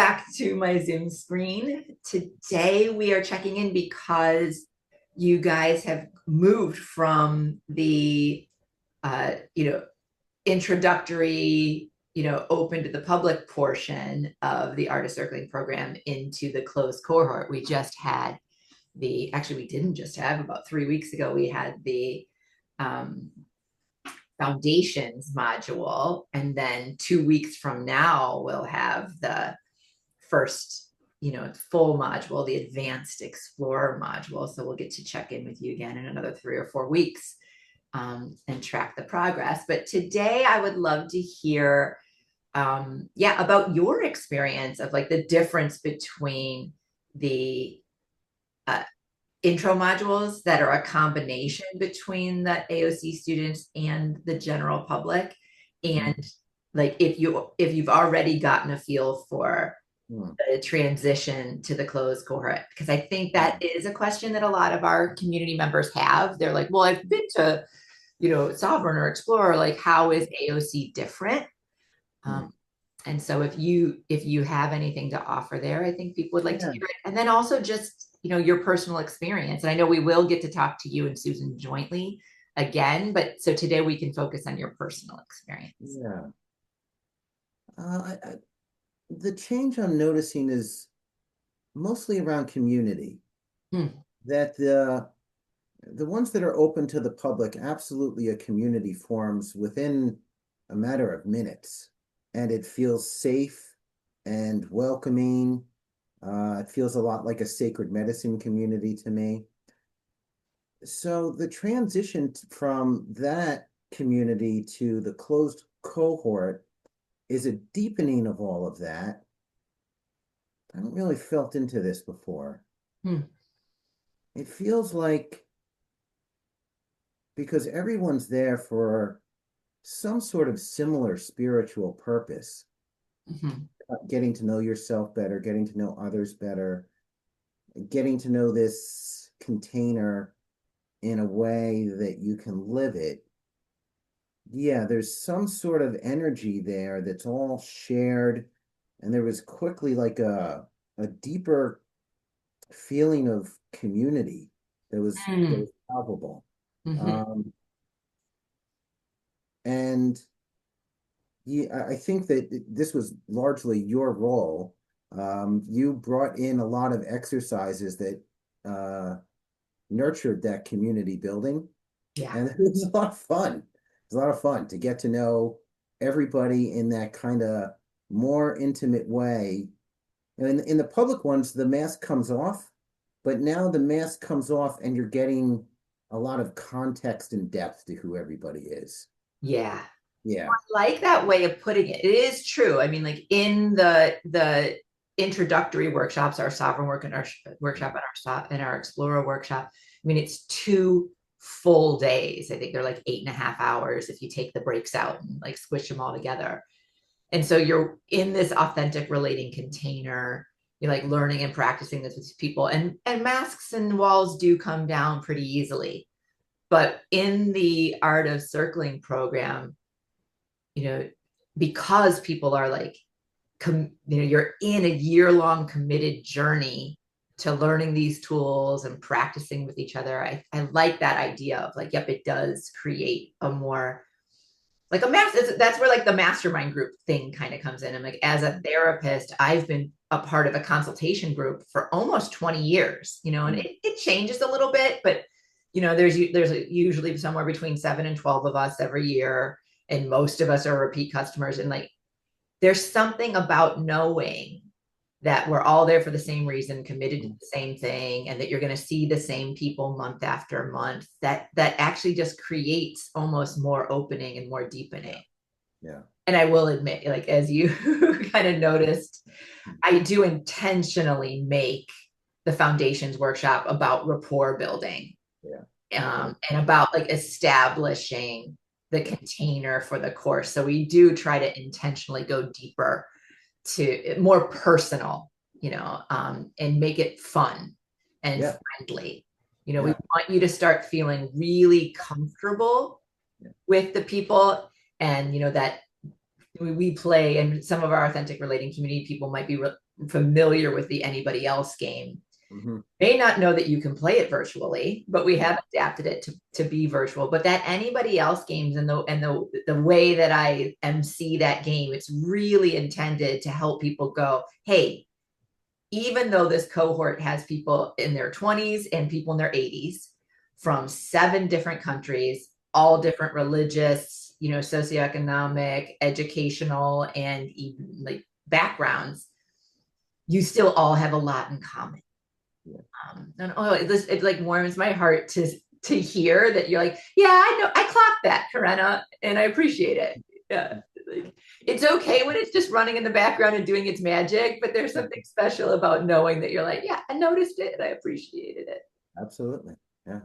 back to my Zoom screen. Today we are checking in because you guys have moved from the introductory, open to the public portion of the artist circling program into the closed cohort. We just had we didn't just have, about 3 weeks ago, we had the foundations module, and then 2 weeks from now we'll have the first full module, the advanced explorer module. So we'll get to check in with you again in another 3 or 4 weeks and track the progress. But today I would love to hear about your experience of like the difference between the intro modules that are a combination between the AOC students and the general public, and like if you've already gotten a feel for the transition to the closed cohort, because I think that is a question that a lot of our community members have. They're like, well, I've been to Sovereign or Explorer, like how is AOC different? And so if you have anything to offer there, I think people would like to hear it. And then also just your personal experience. And I know we will get to talk to you and Susan jointly again, but so today we can focus on your personal experience. The change I'm noticing is mostly around community. That the ones that are open to the public, absolutely a community forms within a matter of minutes, and it feels safe and welcoming. It feels a lot like a sacred medicine community to me. So the transition from that community to the closed cohort is a deepening of all of that. I haven't really felt into this before. It feels like, because everyone's there for some sort of similar spiritual purpose, getting to know yourself better, getting to know others better, getting to know this container in a way that you can live it. There's some sort of energy there that's all shared, and there was quickly like a deeper feeling of community that was palpable. And I think that this was largely your role. You brought in a lot of exercises that nurtured that community building. And it was a lot of fun. It was a lot of fun to get to know everybody in that kind of more intimate way. And in the public ones, the mask comes off, but now the mask comes off and you're getting a lot of context and depth to who everybody is. I like that way of putting it. It is true. I mean, like in the introductory workshops, our Sovereign workshop and our Explorer workshop, I mean, it's 2 full days. I think they're like 8.5 hours if you take the breaks out and like squish them all together. And so you're in this authentic relating container. You're like learning and practicing this with people, and masks and walls do come down pretty easily. But in the Art of Circling program, because people are like, you're in a year-long committed journey to learning these tools and practicing with each other. I like that idea of like, yep, it does create a more like that's where like the mastermind group thing kind of comes in. And like, as a therapist, I've been a part of a consultation group for almost 20 years, and it changes a little bit, but there's usually somewhere between 7 and 12 of us every year, and most of us are repeat customers. And like, there's something about knowing that we're all there for the same reason, committed to the same thing, and that you're going to see the same people month after month, that actually just creates almost more opening and more deepening. And I will admit, like, as you kind of noticed, I do intentionally make the foundations workshop about rapport building. And about like establishing the container for the course. So we do try to intentionally go deeper, to more personal, and make it fun and friendly. We want you to start feeling really comfortable with the people, and that we play, and some of our authentic relating community people might be familiar with the anybody else game Mm-hmm. may not know that you can play it virtually, but we Yeah. have adapted it to be virtual. But that anybody else games and the way that I MC that game, it's really intended to help people go, hey, even though this cohort has people in their 20s and people in their 80s from 7 different countries, all different religious, socioeconomic, educational, and even like backgrounds, you still all have a lot in common. Yeah. And it like warms my heart to hear that you're like, yeah, I know, I clocked that, Karena, and I appreciate it. Yeah, like, it's okay when it's just running in the background and doing its magic, but there's something special about knowing that you're like, yeah, I noticed it and I appreciated it. Absolutely. Yeah.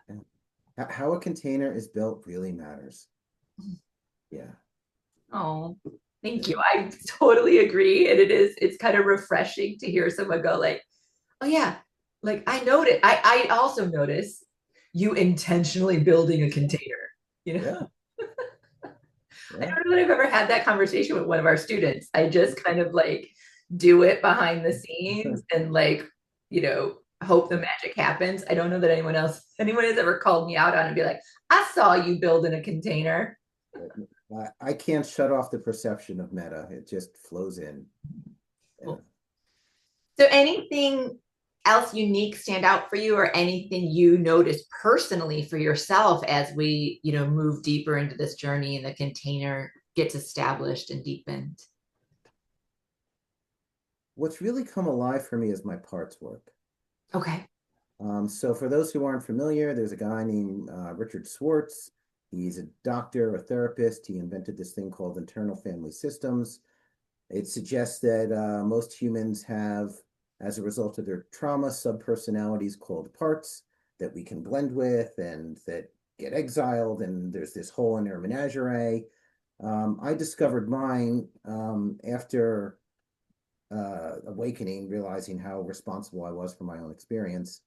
Yeah. How a container is built really matters. Yeah. Oh, thank Yeah. you. I totally agree, and it's kind of refreshing to hear someone go like, oh yeah, like I noticed. I also notice you intentionally building a container. You know, Yeah. I Yeah. don't know that I've ever had that conversation with one of our students. I just kind of like do it behind the scenes and like, hope the Yeah. magic happens. I don't know that anyone has ever called me out on it and be like, I saw you building a container. I can't shut off the perception of meta. It just flows in. Yeah. Cool. So anything else unique stand out for you, or anything you notice personally for yourself as we, move deeper into this journey and the container gets established and deepened? What's really come alive for me is my parts work. Okay. So for those who aren't familiar, there's a guy named Richard Swartz. He's a doctor, a therapist. He invented this thing called internal family systems. It suggests that most humans have, as a result of their trauma, subpersonalities called parts that we can blend with and that get exiled. And there's this whole inner menagerie. I discovered mine after awakening, realizing how responsible I was for my own experience.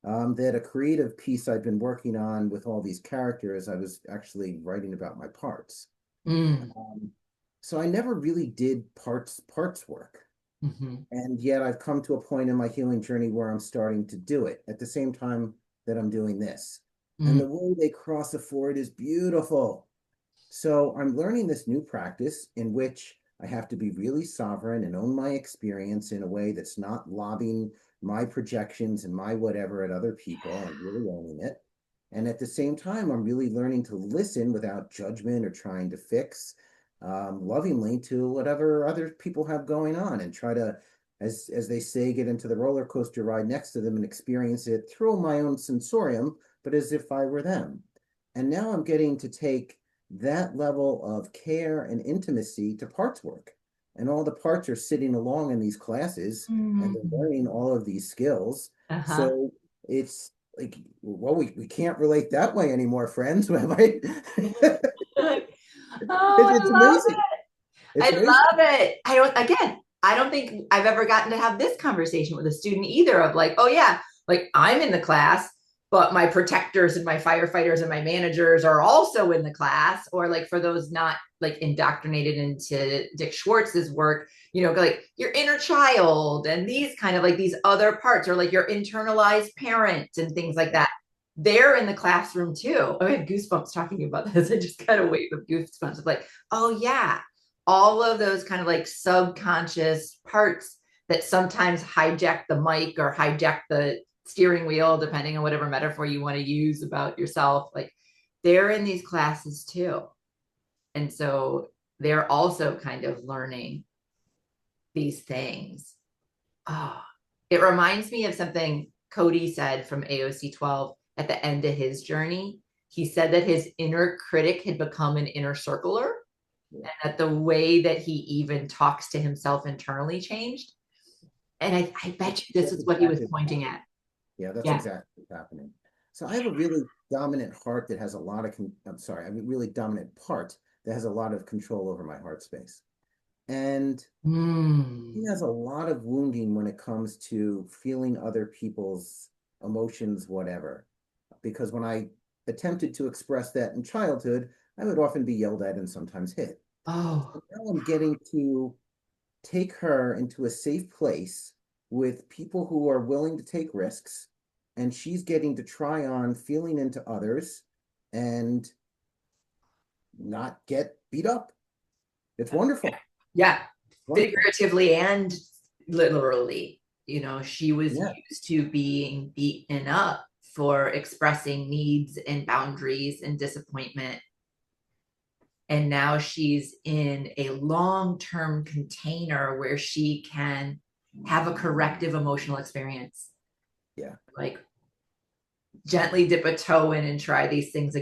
That a creative piece I'd been working on with all these characters, I was actually writing about my parts. Mm. Um, so I never really did parts work. Mm-hmm. And yet I've come to a point in my healing journey where I'm starting to do it at the same time that I'm doing this. And Mm. the way they cross afford is beautiful. So I'm learning this new practice in which I have to be really sovereign and own my experience in a way that's not lobbing my projections and my whatever at other people and really owning it. And at the same time, I'm really learning to listen without judgment or trying to fix, lovingly to whatever other people have going on and try to, as they say, get into the roller coaster ride next to them and experience it through my own sensorium, but as if I were them. And now I'm getting to take that level of care and intimacy to parts work. And all the parts are sitting along in these classes and they're Mm. learning all of these skills. Uh-huh. So it's like, well, we can't relate that way anymore, friends. Right? Oh, I It's love amazing. it. It's I amazing. love it. I don't think I've ever gotten to have this conversation with a student either of like, oh yeah, like I'm in the class, but my protectors and my firefighters and my managers are also in the class. Or like for those not like indoctrinated into Dick Schwartz's work, like your inner child and these kind of like these other parts, or like your internalized parent and things like that. They're in the classroom too. I had goosebumps talking about this. I just got a wave of goosebumps of like, oh yeah, all of those kind of like subconscious parts that sometimes hijack the mic or hijack the steering wheel, depending on whatever metaphor you want to use about yourself. Like they're in these classes too. And so they're also kind of learning these things. Oh, it reminds me of something Cody said from AOC 12 at the end of his journey. He said that his inner critic had become an inner circler, Yeah. and that the way that he even talks to himself internally changed. And I bet you this That's is what he was exactly what's pointing happening. at. Yeah, that's Yeah. exactly what's happening. So I have a really dominant heart that has a lot of, I'm sorry, I have a really dominant part that has a lot of control over my heart space. And he Mm. has a lot of wounding when it comes to feeling other people's emotions, whatever. Because when I attempted to express that in childhood, I would often be yelled at and sometimes hit. Oh. So now I'm getting to take her into a safe place with people who are willing to take risks, and she's getting to try on feeling into others and not get beat up. It's wonderful. Yeah, Wonderful. figuratively and literally. She was Yeah. used to being beaten up for expressing needs and boundaries and disappointment. And now she's in a long-term container where she can have a corrective emotional experience. Yeah. Like gently dip a toe in and try these things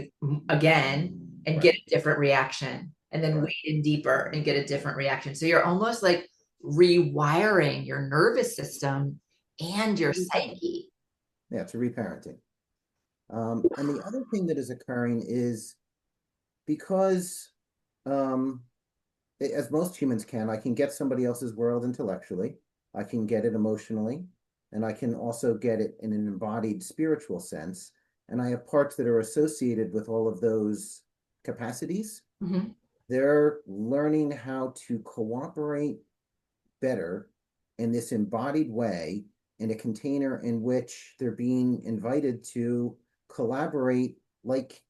again and get a different reaction, and then wade in deeper and get a different reaction. So you're almost like rewiring your nervous system and your psyche. Yeah, it's a reparenting. And the other thing that is occurring is because, um, as most humans can, I can get somebody else's world intellectually, I can get it emotionally, and I can also get it in an embodied spiritual sense. And I have parts that are associated with all of those capacities. Mm-hmm. They're learning how to cooperate better in this embodied way in a container in which they're being invited to collaborate like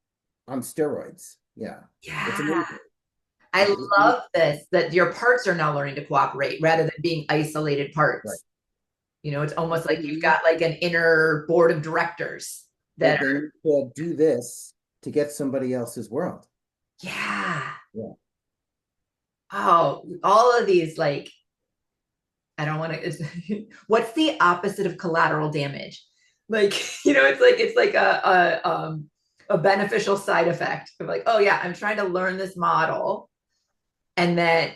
on steroids. Yeah. It's Yeah. amazing. I love this, that your parts are now learning to cooperate rather than being isolated Right. parts. It's almost They like you've need, got like an inner board of directors that they are, need to do this to get somebody else's world. yeah. Yeah. Oh, all of these, like, I don't want to, what's the opposite of collateral damage? Like, it's like a beneficial side effect of like, oh yeah, I'm trying to learn this model. And then,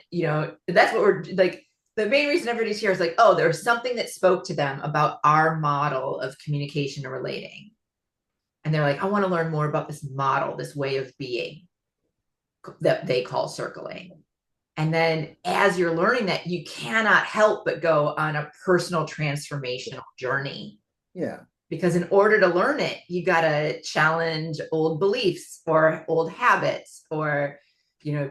that's what we're like. The main reason everybody's here is like, oh, there's something that spoke to them about our model of communication and relating. And they're like, I want to learn more about this model, this way of being that they call circling. And then as you're learning that, you cannot help but go on a personal transformational journey. Yeah. Because in order to learn it, you got to challenge old beliefs or old habits or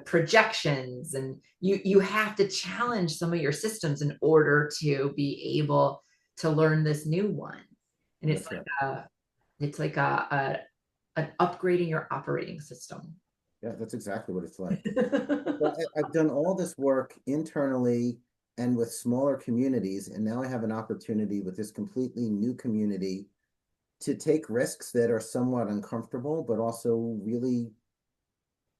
projections, and you have to challenge some of your systems in order to be able to learn this new one. And That's right. it's like an upgrading your operating system. Yeah, that's exactly what it's like. Well, I've done all this work internally and with smaller communities, and now I have an opportunity with this completely new community to take risks that are somewhat uncomfortable, but also really,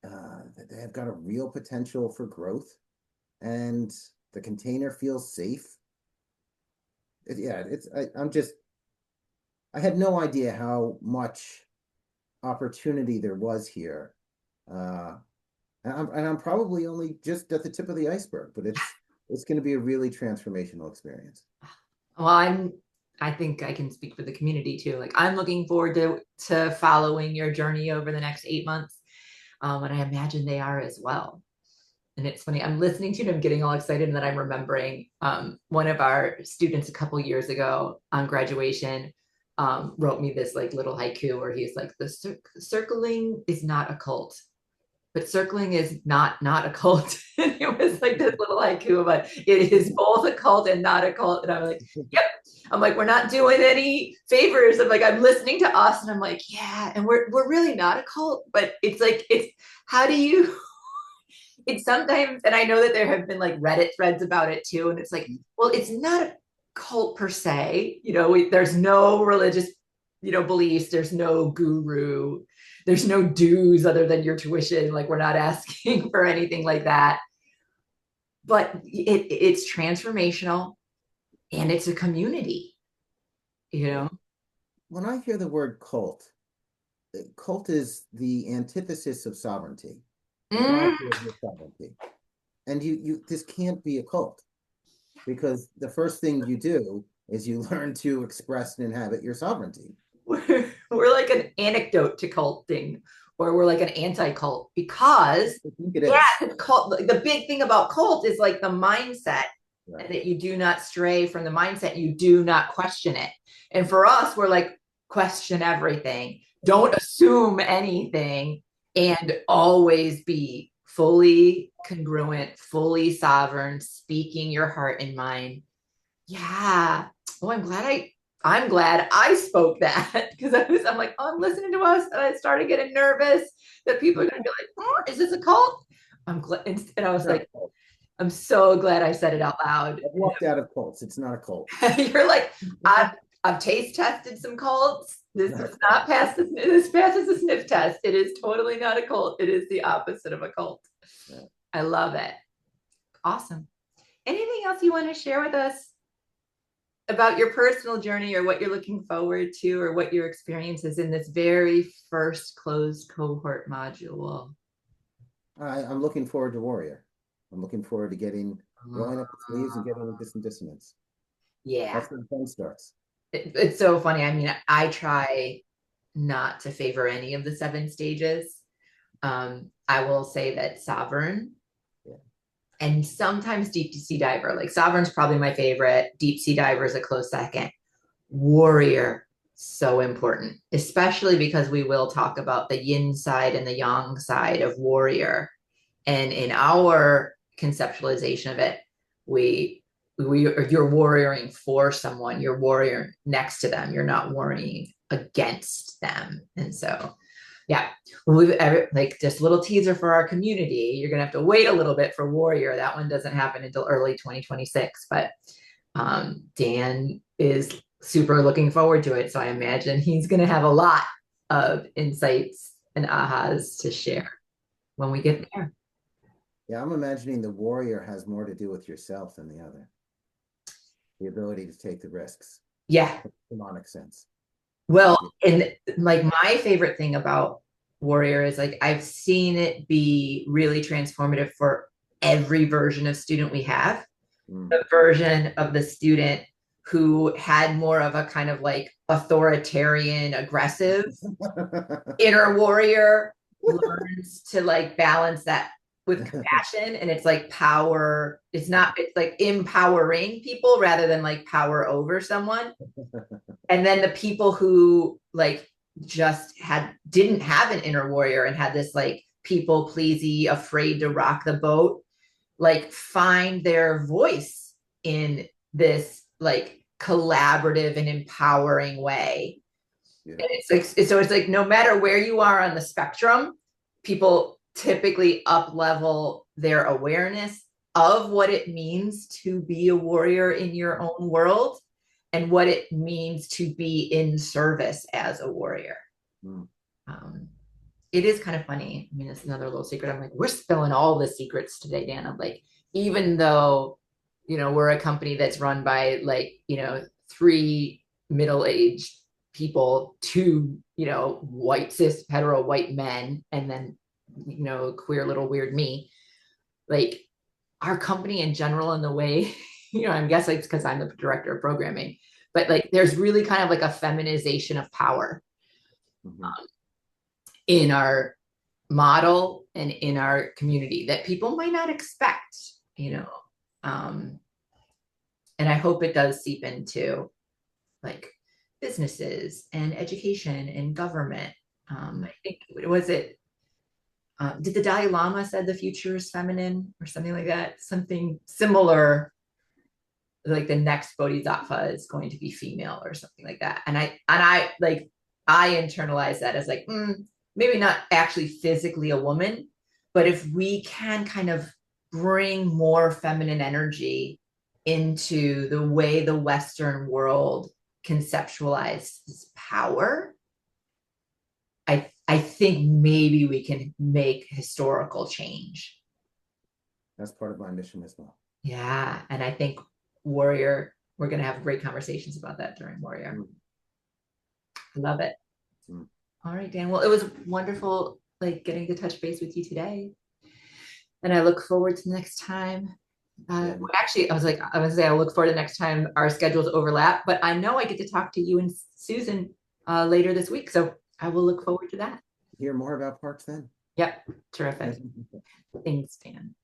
they have got a real potential for growth, and the container feels safe. Yeah, I had no idea how much opportunity there was here. Uh, and I'm probably only just at the tip of the iceberg, but it's going to be a really transformational experience. Well, I think I can speak for the community too. Like I'm looking forward to following your journey over the next 8 months. And I imagine they are as well. And it's funny, I'm listening to it, I'm getting all excited, and then I'm remembering one of our students a couple years ago on graduation wrote me this like little haiku where he's like, the circling is not a cult, but circling is not a cult. It was like this little haiku about it is both a cult and not a cult. And I'm like, yep. I'm like, we're not doing any favors. I'm like, I'm listening to us, and I'm like, yeah, and we're really not a cult, but it's like it's how do you it's sometimes, and I know that there have been like Reddit threads about it too, and it's like, well, it's not a cult per se. There's no religious, beliefs. There's no guru. There's no dues other than your tuition. Like we're not asking for anything like that. But it's transformational, and it's a community. You know. When I hear the word cult is the antithesis of sovereignty. Mm. Your sovereignty. And this can't be a cult, because the first thing you do is you learn to express and inhabit your sovereignty. We're like an anecdote to culting, or we're like an anti-cult because I think it yeah, is. cult, the big thing about cult is like the mindset, Right. and that you do not stray from the mindset, you do not question it. And for us, we're like, question everything, don't assume anything, and always be fully congruent, fully sovereign, speaking your heart and mind. Yeah. Oh, I'm glad I spoke that, because I'm like, oh, I'm listening to us, and I started getting nervous that people are going to be like, oh, is this a cult? I'm glad, and I was like, I'm so glad I said it out loud. I've walked out of cults. It's not a cult. You're like, I've taste tested some cults. This does not pass this passes the sniff test. It is totally not a cult. It is the opposite of a cult. Yeah. I love it. Awesome. Anything else you want to share with us about your personal journey, or what you're looking forward to, or what your experience is in this very first closed cohort module? I'm looking forward to Warrior. I'm looking forward to rolling up the sleeves and getting into some dissonance. Yeah. That's when the fun starts. It's so funny. I mean, I try not to favor any of the 7 stages. I will say that Sovereign, and sometimes Deep Sea Diver, like Sovereign's probably my favorite. Deep Sea Diver is a close second. Warrior, so important, especially because we will talk about the yin side and the yang side of warrior. And in our conceptualization of it, you're warrioring for someone, you're warrior next to them, you're not worrying against them. And so, yeah, like just a little teaser for our community. You're gonna have to wait a little bit for Warrior. That one doesn't happen until early 2026, but Dan is super looking forward to it. So I imagine he's gonna have a lot of insights and ahas to share when we get there. Yeah, I'm imagining the Warrior has more to do with yourself than the other. The ability to take the risks. Yeah. Demonic sense. Well, and like my favorite thing about Warrior is like I've seen it be really transformative for every version of student we have. The version of the student who had more of a kind of like authoritarian, aggressive inner warrior learns to like balance that with compassion, and it's like power. It's like empowering people rather than like power over someone. And then the people who like just didn't have an inner warrior and had this like people pleasy, afraid to rock the boat, like find their voice in this like collaborative and empowering way. Yeah. And it's like no matter where you are on the spectrum, people typically up level their awareness of what it means to be a warrior in your own world and what it means to be in service as a warrior. It is kind of funny. I mean, it's another little secret. I'm like, we're spilling all the secrets today, Dan. I'm like, even though, we're a company that's run by like, 3 middle-aged people, 2, white, cis, hetero white men, and then, queer little weird me, like our company in general in the way, I guess it's because I'm the director of programming, but like there's really kind of like a feminization of power in our model and in our community that people might not expect, and I hope it does seep into like businesses and education and government. I think, was it, did the Dalai Lama said the future is feminine or something like that? Something similar, like the next Bodhisattva is going to be female or something like that. And I internalize that as like, maybe not actually physically a woman, but if we can kind of bring more feminine energy into the way the Western world conceptualizes power, I think maybe we can make historical change. That's part of my mission as well. Yeah. And I think Warrior, we're going to have great conversations about that during Warrior. I love it. All right, Dan. Well, it was wonderful like getting to touch base with you today. And I look forward to the next time. Actually, I was going to say, I look forward to the next time our schedules overlap, but I know I get to talk to you and Susan later this week. So I will look forward to that. Hear more about parks then. Yep. Terrific. Thanks, Dan.